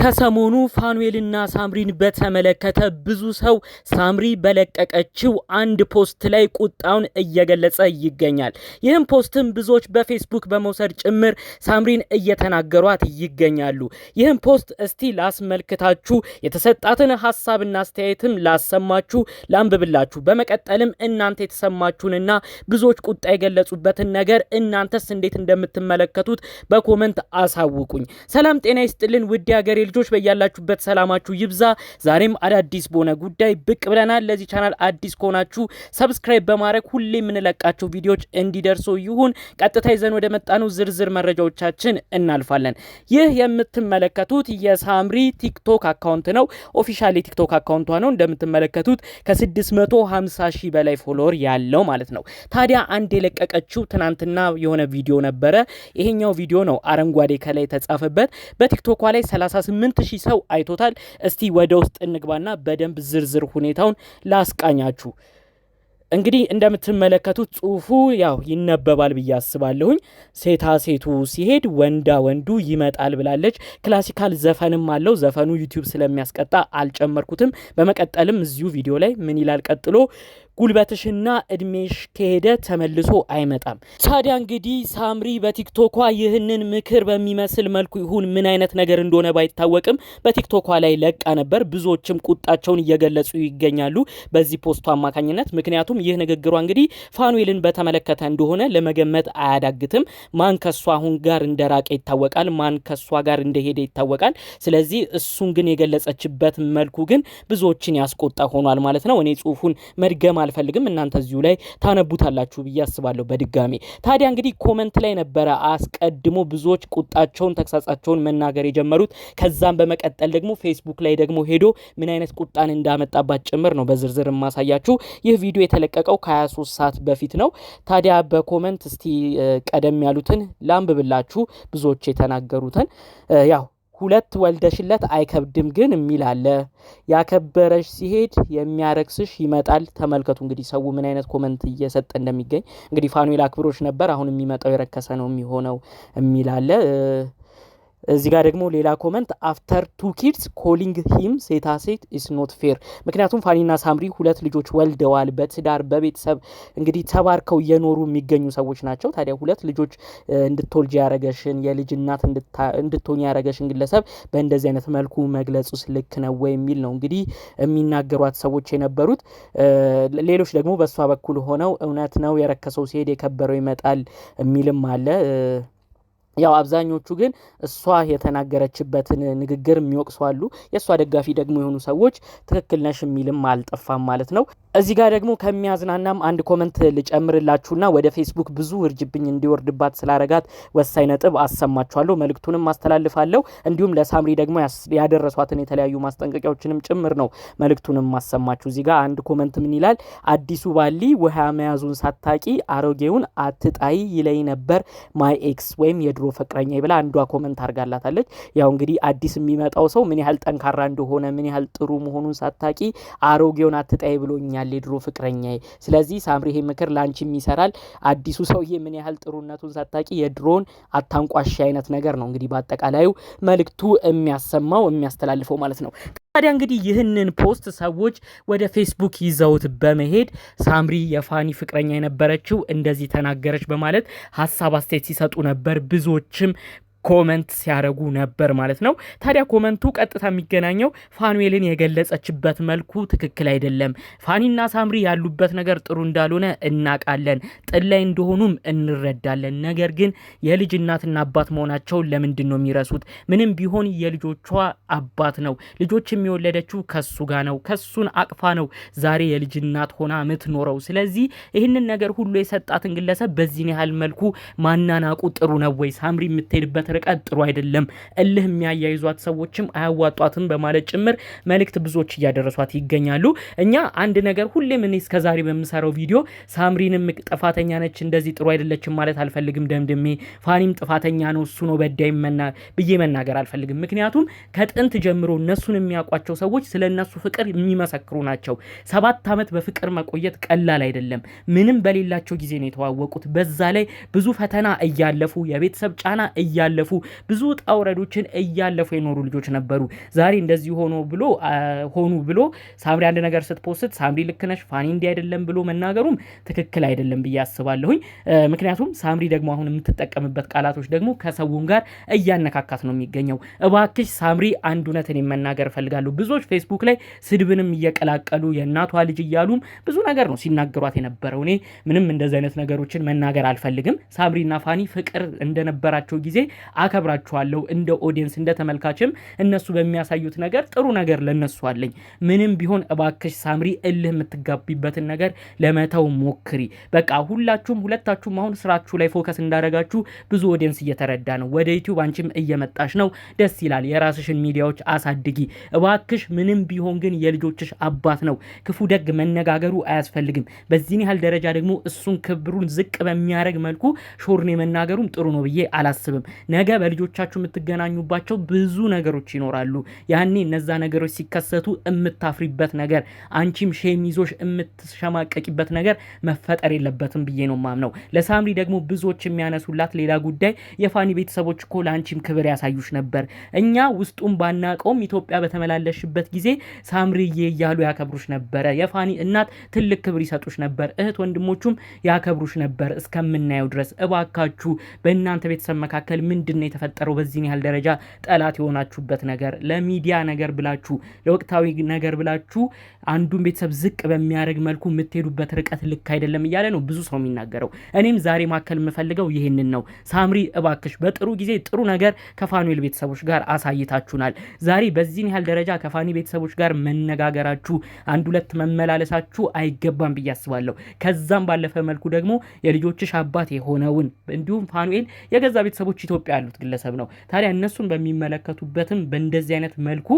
ከሰሞኑ ፋኑኤልና ሳምሪን በተመለከተ ብዙ ሰው ሳምሪ በለቀቀችው አንድ ፖስት ላይ ቁጣውን እየገለጸ ይገኛል። ይህም ፖስትም ብዙዎች በፌስቡክ በመውሰድ ጭምር ሳምሪን እየተናገሯት ይገኛሉ። ይህም ፖስት እስቲ ላስመልክታችሁ፣ የተሰጣትን ሐሳብና አስተያየትም ላሰማችሁ፣ ላንብብላችሁ። በመቀጠልም እናንተ የተሰማችሁንና ብዙዎች ቁጣ የገለጹበትን ነገር እናንተስ እንዴት እንደምትመለከቱት በኮሜንት አሳውቁኝ። ሰላም ጤና ይስጥልን ውድ ሀገሬ ልጆች፣ በያላችሁበት ሰላማችሁ ይብዛ። ዛሬም አዳዲስ በሆነ ጉዳይ ብቅ ብለናል። ለዚህ ቻናል አዲስ ከሆናችሁ ሰብስክራይብ በማድረግ ሁሌ የምንለቃቸው ቪዲዮዎች እንዲደርሱ ይሁን። ቀጥታ ይዘን ወደ መጣነው ዝርዝር መረጃዎቻችን እናልፋለን። ይህ የምትመለከቱት የሳምሪ ቲክቶክ አካውንት ነው። ኦፊሻሊ ቲክቶክ አካውንቷ ነው። እንደምትመለከቱት ከ650 ሺህ በላይ ፎሎወር ያለው ማለት ነው። ታዲያ አንድ የለቀቀችው ትናንትና የሆነ ቪዲዮ ነበረ። ይሄኛው ቪዲዮ ነው አረንጓዴ ከላይ ተጻፈበት። በቲክቶክ ላይ 38,000 ሰው አይቶታል። እስቲ ወደ ውስጥ እንግባና በደንብ ዝርዝር ሁኔታውን ላስቃኛችሁ። እንግዲህ እንደምትመለከቱት ጽሁፉ ያው ይነበባል ብዬ አስባለሁኝ። ሴታ ሴቱ ሲሄድ ወንዳ ወንዱ ይመጣል ብላለች። ክላሲካል ዘፈንም አለው። ዘፈኑ ዩቲዩብ ስለሚያስቀጣ አልጨመርኩትም። በመቀጠልም እዚሁ ቪዲዮ ላይ ምን ይላል ቀጥሎ፣ ጉልበትሽና እድሜሽ ከሄደ ተመልሶ አይመጣም። ታዲያ እንግዲህ ሳምሪ በቲክቶኳ ይህንን ምክር በሚመስል መልኩ ይሁን ምን አይነት ነገር እንደሆነ ባይታወቅም በቲክቶኳ ላይ ለቃ ነበር። ብዙዎችም ቁጣቸውን እየገለጹ ይገኛሉ በዚህ ፖስቱ አማካኝነት። ምክንያቱም ይህ ንግግሯ እንግዲህ ፋኑኤልን በተመለከተ እንደሆነ ለመገመት አያዳግትም። ማን ከሷ አሁን ጋር እንደራቀ ይታወቃል፣ ማን ከሷ ጋር እንደሄደ ይታወቃል። ስለዚህ እሱን ግን የገለጸችበት መልኩ ግን ብዙዎችን ያስቆጣ ሆኗል ማለት ነው። እኔ ጽሁፉን መድገም አልፈልግም፣ እናንተ እዚሁ ላይ ታነቡታላችሁ ብዬ አስባለሁ በድጋሚ። ታዲያ እንግዲህ ኮሜንት ላይ ነበረ አስቀድሞ ብዙዎች ቁጣቸውን ተግሳጻቸውን መናገር የጀመሩት። ከዛም በመቀጠል ደግሞ ፌስቡክ ላይ ደግሞ ሄዶ ምን አይነት ቁጣን እንዳመጣባት ጭምር ነው በዝርዝር የማሳያችሁ። ይህ ቪዲዮ የተለቀቀው ከ23 ሰዓት በፊት ነው። ታዲያ በኮሜንት እስቲ ቀደም ያሉትን ላንብብላችሁ፣ ብዙዎች የተናገሩትን። ያው ሁለት ወልደሽለት አይከብድም ግን የሚል አለ። ያከበረሽ ሲሄድ የሚያረክስሽ ይመጣል። ተመልከቱ እንግዲህ ሰው ምን አይነት ኮመንት እየሰጠ እንደሚገኝ። እንግዲህ ፋኑኤል አክብሮሽ ነበር፣ አሁን የሚመጣው የረከሰ ነው የሚሆነው የሚል አለ። እዚህ ጋር ደግሞ ሌላ ኮመንት፣ አፍተር 2 kids ኮሊንግ ሂም ሴታ ሴት ኢስ ኖት ፌር። ምክንያቱም ፋኒና ሳምሪ ሁለት ልጆች ወልደዋል። በትዳር በቤተሰብ እንግዲህ ተባርከው እየኖሩ የሚገኙ ሰዎች ናቸው። ታዲያ ሁለት ልጆች እንድትወልጂ ያረገሽን የልጅ እናት እንድትሆኝ ያረገሽን ግለሰብ በእንደዚህ አይነት መልኩ መግለጹስ ልክ ነው ወይ የሚል ነው እንግዲህ የሚናገሯት ሰዎች የነበሩት። ሌሎች ደግሞ በእሷ በኩል ሆነው እውነት ነው የረከሰው ሲሄድ የከበረው ይመጣል የሚልም አለ። ያው አብዛኞቹ ግን እሷ የተናገረችበትን ንግግር የሚወቅሱ አሉ። የእሷ ደጋፊ ደግሞ የሆኑ ሰዎች ትክክል ነሽ የሚልም አልጠፋም ማለት ነው። እዚህ ጋር ደግሞ ከሚያዝናናም አንድ ኮመንት ልጨምርላችሁና ወደ ፌስቡክ ብዙ እርጅብኝ እንዲወርድባት ስላረጋት ወሳኝ ነጥብ አሰማችኋለሁ። መልእክቱንም ማስተላልፋለሁ። እንዲሁም ለሳምሪ ደግሞ ያደረሷትን የተለያዩ ማስጠንቀቂያዎችንም ጭምር ነው መልእክቱንም ማሰማችሁ። እዚህ ጋር አንድ ኮመንት ምን ይላል፣ አዲሱ ባሊ ውሃ መያዙን ሳታቂ አሮጌውን አትጣይ ይለይ ነበር ማይ ኤክስ ወይም የድሮ ፍቅረኛ ብላ አንዷ ኮመንት አርጋላታለች። ያው እንግዲህ አዲስ የሚመጣው ሰው ምን ያህል ጠንካራ እንደሆነ ምን ያህል ጥሩ መሆኑን ሳታቂ አሮጌውን አትጣይ ብሎኛል የድሮ ፍቅረኛዬ። ስለዚህ ሳምሪ ይሄ ምክር ላንቺም ይሰራል። አዲሱ ሰውዬ ምን ያህል ጥሩነቱን ሳታቂ የድሮን አታንቋሽ አይነት ነገር ነው እንግዲህ በአጠቃላዩ መልእክቱ የሚያሰማው የሚያስተላልፈው ማለት ነው። ታዲያ እንግዲህ ይህንን ፖስት ሰዎች ወደ ፌስቡክ ይዘውት በመሄድ ሳምሪ የፋኒ ፍቅረኛ የነበረችው እንደዚህ ተናገረች በማለት ሀሳብ አስተያየት ሲሰጡ ነበር። ብዙዎችም ኮመንት ሲያረጉ ነበር ማለት ነው። ታዲያ ኮመንቱ ቀጥታ የሚገናኘው ፋኑኤልን የገለጸችበት መልኩ ትክክል አይደለም። ፋኒና ሳምሪ ያሉበት ነገር ጥሩ እንዳልሆነ እናቃለን፣ ጥል ላይ እንደሆኑም እንረዳለን። ነገር ግን የልጅ እናትና አባት መሆናቸውን ለምንድን ነው የሚረሱት? ምንም ቢሆን የልጆቿ አባት ነው። ልጆች የሚወለደችው ከሱ ጋር ነው። ከሱን አቅፋ ነው ዛሬ የልጅ እናት ሆና ምትኖረው። ስለዚህ ይህንን ነገር ሁሉ የሰጣትን ግለሰብ በዚህን ያህል መልኩ ማናናቁ ጥሩ ነው ወይ? ሳምሪ የምትሄድበት ርቀት ጥሩ አይደለም። እልህ የሚያያይዟት ሰዎችም አያዋጧትም በማለት ጭምር መልእክት ብዙዎች እያደረሷት ይገኛሉ። እኛ አንድ ነገር ሁሌም እኔ እስከዛሬ በምሰራው ቪዲዮ ሳምሪንም ጥፋተኛ ነች እንደዚህ ጥሩ አይደለችም ማለት አልፈልግም። ደምድሜ ፋኒም ጥፋተኛ ነው እሱ ነው በዳይ ብዬ መናገር አልፈልግም። ምክንያቱም ከጥንት ጀምሮ እነሱን የሚያውቋቸው ሰዎች ስለነሱ ፍቅር የሚመሰክሩ ናቸው። 7 ዓመት በፍቅር መቆየት ቀላል አይደለም። ምንም በሌላቸው ጊዜ ነው የተዋወቁት። በዛ ላይ ብዙ ፈተና እያለፉ የቤተሰብ ጫና እያለፉ እያለፉ ብዙ ጣውረዶችን እያለፉ የኖሩ ልጆች ነበሩ። ዛሬ እንደዚህ ሆኑ ብሎ ሳምሪ አንድ ነገር ስትፖስት ሳምሪ ልክ ነሽ ፋኒ እንዲህ አይደለም ብሎ መናገሩም ትክክል አይደለም ብዬ አስባለሁኝ። ምክንያቱም ሳምሪ ደግሞ አሁን የምትጠቀምበት ቃላቶች ደግሞ ከሰውም ጋር እያነካካት ነው የሚገኘው። እባክሽ ሳምሪ አንድ እውነትን መናገር እፈልጋለሁ። ብዙዎች ፌስቡክ ላይ ስድብንም እየቀላቀሉ የእናቷ ልጅ እያሉም ብዙ ነገር ነው ሲናገሯት የነበረው። እኔ ምንም እንደዚህ አይነት ነገሮችን መናገር አልፈልግም። ሳምሪና ፋኒ ፍቅር እንደነበራቸው ጊዜ አከብራቸዋለሁ። እንደ ኦዲየንስ እንደ ተመልካችም እነሱ በሚያሳዩት ነገር ጥሩ ነገር ለነሱ አለኝ። ምንም ቢሆን እባክሽ ሳምሪ እልህ የምትጋቢበትን ነገር ለመተው ሞክሪ። በቃ ሁለታችሁም አሁን ስራችሁ ላይ ፎከስ እንዳደረጋችሁ ብዙ ኦዲየንስ እየተረዳ ነው። ወደ ዩቲዩብ አንቺም እየመጣሽ ነው፣ ደስ ይላል። የራስሽን ሚዲያዎች አሳድጊ እባክሽ። ምንም ቢሆን ግን የልጆችሽ አባት ነው። ክፉ ደግ መነጋገሩ አያስፈልግም። በዚህን ያህል ደረጃ ደግሞ እሱን ክብሩን ዝቅ በሚያደርግ መልኩ ሾርኔ መናገሩም ጥሩ ነው ብዬ አላስብም። ነገ በልጆቻችሁ የምትገናኙባቸው ብዙ ነገሮች ይኖራሉ። ያኔ እነዛ ነገሮች ሲከሰቱ የምታፍሪበት ነገር፣ አንቺም ሼም ይዞሽ የምትሸማቀቂበት ነገር መፈጠር የለበትም ብዬ ነው ማምነው። ለሳምሪ ደግሞ ብዙዎች የሚያነሱላት ሌላ ጉዳይ የፋኒ ቤተሰቦች እኮ ለአንቺም ክብር ያሳዩሽ ነበር። እኛ ውስጡን ባናቀውም ኢትዮጵያ በተመላለሽበት ጊዜ ሳምሪዬ እያሉ ያከብሩሽ ነበረ። የፋኒ እናት ትልቅ ክብር ይሰጡሽ ነበር። እህት ወንድሞቹም ያከብሩሽ ነበር እስከምናየው ድረስ። እባካችሁ በእናንተ ቤተሰብ መካከል ምንድነው የተፈጠረው? በዚህን ያህል ደረጃ ጠላት የሆናችሁበት ነገር፣ ለሚዲያ ነገር ብላችሁ ለወቅታዊ ነገር ብላችሁ አንዱን ቤተሰብ ዝቅ በሚያደርግ መልኩ የምትሄዱበት ርቀት ልክ አይደለም እያለ ነው ብዙ ሰው የሚናገረው። እኔም ዛሬ ማከል የምፈልገው ይህንን ነው። ሳምሪ እባክሽ በጥሩ ጊዜ ጥሩ ነገር ከፋኑኤል ቤተሰቦች ጋር አሳይታችሁናል። ዛሬ በዚህን ያህል ደረጃ ከፋኒ ቤተሰቦች ጋር መነጋገራችሁ አንድ ሁለት መመላለሳችሁ አይገባም ብዬ አስባለሁ። ከዛም ባለፈ መልኩ ደግሞ የልጆችሽ አባት የሆነውን እንዲሁም ፋኑኤል የገዛ ቤተሰቦች ኢትዮጵያ ያሉት ግለሰብ ነው። ታዲያ እነሱን በሚመለከቱበትም በእንደዚህ አይነት መልኩ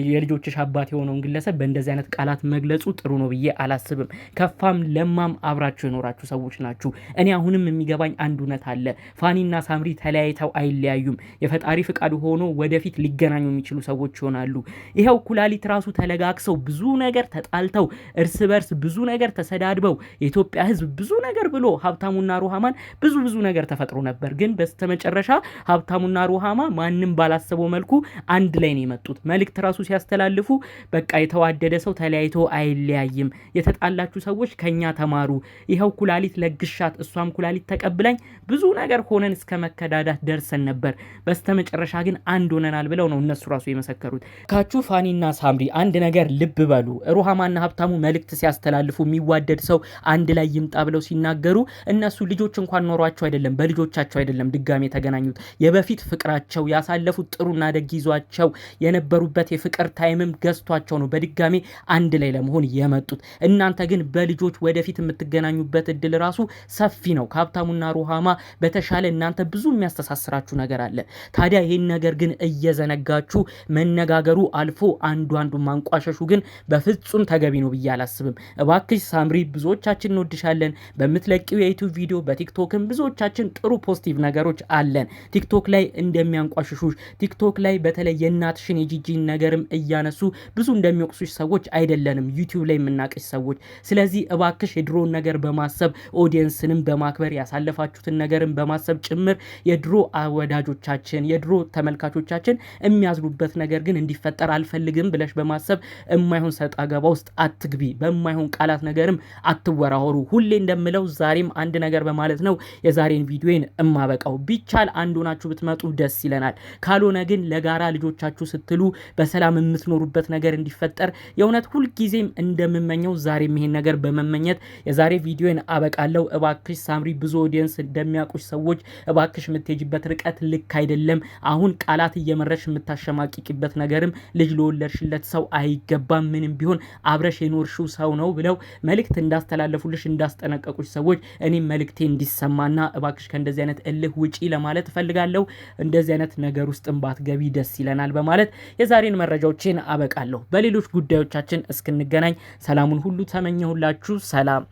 የልጆችሽ አባት የሆነውን ግለሰብ በእንደዚህ አይነት ቃላት መግለጹ ጥሩ ነው ብዬ አላስብም። ከፋም ለማም አብራችሁ የኖራችሁ ሰዎች ናችሁ። እኔ አሁንም የሚገባኝ አንድ እውነት አለ። ፋኒና ሳምሪ ተለያይተው አይለያዩም። የፈጣሪ ፍቃድ ሆኖ ወደፊት ሊገናኙ የሚችሉ ሰዎች ይሆናሉ። ይኸው ኩላሊት ራሱ ተለጋግሰው ብዙ ነገር ተጣልተው እርስ በርስ ብዙ ነገር ተሰዳድበው የኢትዮጵያ ሕዝብ ብዙ ነገር ብሎ ሀብታሙና ሩሃማን ብዙ ነገር ተፈጥሮ ነበር። ግን በስተመጨረሻ ሀብታሙና ሩሃማ ማንም ባላሰበው መልኩ አንድ ላይ ነው የመጡት። መልእክት ራሱ ሲያስተላልፉ በቃ የተዋደደ ሰው ተለያይቶ አይለያይም። የተጣላችሁ ሰዎች ከኛ ተማሩ። ይኸው ኩላሊት ለግሻት እሷም ኩላሊት ተቀብላኝ ብዙ ነገር ሆነን እስከ መከዳዳት ደርሰን ነበር። በስተመጨረሻ ግን አንድ ሆነናል ብለው ነው እነሱ ራሱ የመሰከሩት። ካችሁ ፋኒና ሳምሪ አንድ ነገር ልብ በሉ። ሩሃማና ሀብታሙ መልእክት ሲያስተላልፉ የሚዋደድ ሰው አንድ ላይ ይምጣ ብለው ሲናገሩ እነሱ ልጆች እንኳን ኖሯቸው አይደለም፣ በልጆቻቸው አይደለም ድጋሜ የተገናኙት። የበፊት ፍቅራቸው ያሳለፉት ጥሩና ደግ ይዟቸው የነበሩበት የፍቅር ታይምም ገዝቷቸው ነው በድጋሜ አንድ ላይ ለመሆን የመጡት። እናንተ ግን በልጆች ወደፊት የምትገናኙበት እድል ራሱ ሰፊ ነው። ከሀብታሙና ሩሃማ በተሻለ እናንተ ብዙ የሚያስተሳስራችሁ ነገር አለ። ታዲያ ይህን ነገር ግን እየዘነጋችሁ መነጋገሩ አልፎ አንዱ ማንቋሸሹ ግን በፍጹም ተገቢ ነው ብዬ አላስብም። እባክሽ ሳምሪ ብዙዎቻችን እንወድሻለን። በምትለቂው የዩቲዩብ ቪዲዮ በቲክቶክም ብዙዎቻችን ጥሩ ፖዚቲቭ ነገሮች አለን። ቲክቶክ ላይ እንደሚያንቋሽሹሽ ቲክቶክ ላይ በተለይ የእናትሽን የጂጂን ነገርም እያነሱ ብዙ እንደሚወቅሱሽ ሰዎች አይደለንም ዩቲዩብ ላይ የምናቀሽ ሰዎች። ስለዚህ እባክሽ የድሮን ነገር በማሰብ ኦዲየንስንም በማክበር ያሳለፋችሁትን ነገርን በማሰብ ጭምር የድሮ ወዳጆቻችን የድሮ ተመልካቾቻችን የሚያዝኑበት ነገር ግን እንዲፈጠር አልፈልግም ብለሽ በማሰብ የማይሆን ሰጣ ገባ ውስጥ አትግቢ። በማይሆን ቃላት ነገርም አትወራወሩ። ሁሌ እንደምለው ዛሬም አንድ ነገር በማለት ነው የዛሬን ቪዲዮን እማበቃው። ቢቻል አንድ ሆናችሁ ብትመጡ ደስ ይለናል። ካልሆነ ግን ለጋራ ልጆቻችሁ ስትሉ በሰላም የምትኖሩበት ነገር እንዲፈጠር የእውነት ሁልጊዜም እንደምመኘው ዛሬም ይሄን ነገር በመመኘት የዛሬ ቪዲዮን አበቃለሁ። እባክሽ ሳምሪ ብዙ ኦዲየንስ እንደሚያውቁሽ ሰዎች እባክሽ የምትሄጂበት ርቀት ልክ አይደለም። አሁን ቃላት እየመረሽ የምታሸማቂቂበት ነገርም ልጅ ለወለድሽለት ሰው አይገባም። ምንም ቢሆን አብረሽ የኖርሽው ሰው ነው ብለው መልእክት እንዳስተላለፉልሽ እንዳስጠነቀቁሽ ሰዎች እኔም መልእክቴ እንዲሰማና እባክሽ ከእንደዚህ አይነት እልህ ውጪ ለማለት እፈልጋለሁ። እንደዚህ አይነት ነገር ውስጥም ባትገቢ ደስ ይለናል በማለት የዛሬን መረጃዎችን አበቃለሁ። በሌሎች ጉዳዮቻችን እስክንገናኝ ሰላሙን ሁሉ ተመኘሁላችሁ። ሰላም።